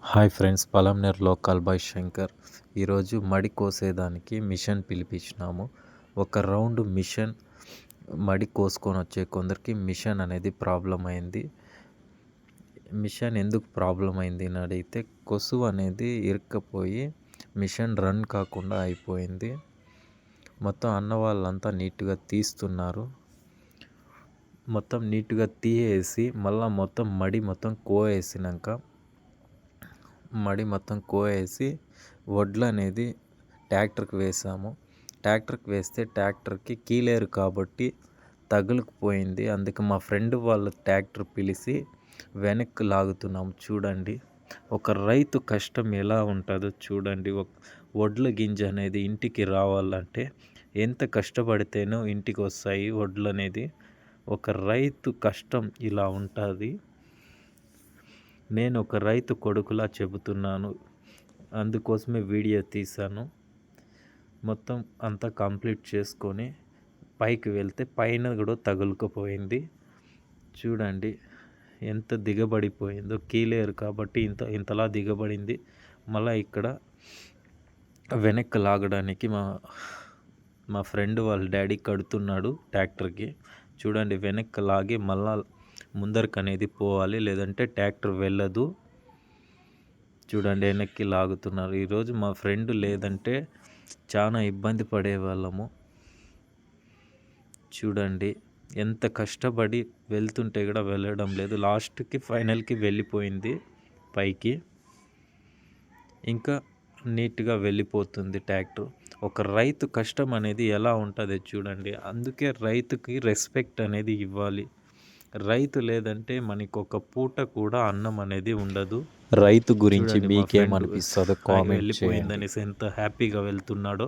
Hi friends, Palamaner local boy Shankar. ఈరోజు మడి కోసేదానికి మిషన్ పిలిపించినాము. ఒక రౌండ్ మిషన్ మడి కోసుకొని వచ్చే కొందరికి మిషన్ అనేది ప్రాబ్లం అయింది. మిషన్ ఎందుకు ప్రాబ్లం అయింది అని అడిగితే, కొసువు అనేది ఇరుక్కపోయి మిషన్ రన్ కాకుండా అయిపోయింది. మొత్తం అన్న వాళ్ళంతా నీట్గా తీస్తున్నారు. మొత్తం నీట్గా తీయేసి మళ్ళీ మొత్తం మడి మొత్తం కోసేసినాక మడి మొత్తం కోసేసి వడ్లు అనేది ట్రాక్టర్కి వేసాము. ట్రాక్టర్కి వేస్తే ట్రాక్టర్కి కీలేరు కాబట్టి తగులుకుపోయింది. అందుకే మా ఫ్రెండ్ వాళ్ళ ట్రాక్టర్ పిలిచి వెనక్కి లాగుతున్నాము. చూడండి, ఒక రైతు కష్టం ఎలా ఉంటుందో చూడండి. వడ్ల గింజ అనేది ఇంటికి రావాలంటే ఎంత కష్టపడితేనో ఇంటికి వస్తాయి వడ్లు అనేది. ఒక రైతు కష్టం ఇలా ఉంటుంది. నేను ఒక రైతు కొడుకులా చెబుతున్నాను, అందుకోసమే వీడియో తీశాను. మొత్తం అంతా కంప్లీట్ చేసుకొని పైకి వెళ్తే పైన కూడా తగులుకుపోయింది. చూడండి ఎంత దిగబడిపోయిందో. కీలేరు కాబట్టి ఇంతలా దిగబడింది. మళ్ళీ ఇక్కడ వెనక్కి లాగడానికి మా ఫ్రెండ్ వాళ్ళ డాడీ కడుతున్నాడు ట్రాక్టర్కి. చూడండి, వెనక్కి లాగి మళ్ళా ముందరికి అనేది పోవాలి, లేదంటే ట్రాక్టర్ వెళ్ళదు. చూడండి, వెనక్కి లాగుతున్నారు. ఈరోజు మా ఫ్రెండ్ లేదంటే చాలా ఇబ్బంది పడేవాళ్ళము. చూడండి ఎంత కష్టపడి వెళ్తుంటే కూడా వెళ్ళడం లేదు. లాస్ట్కి ఫైనల్కి వెళ్ళిపోయింది పైకి. ఇంకా నీట్గా వెళ్ళిపోతుంది ట్రాక్టర్. ఒక రైతు కష్టం అనేది ఎలా ఉంటుందో చూడండి. అందుకే రైతుకి రెస్పెక్ట్ అనేది ఇవ్వాలి. రైతు లేదంటే మనకు ఒక పూట కూడా అన్నం అనేది ఉండదు. రైతు గురించి మీకేమనిపిస్తుందో కామెంట్ చేయండి. వెళ్ళిపోయిందనేసి ఎంత హ్యాపీగా వెళ్తున్నాడో.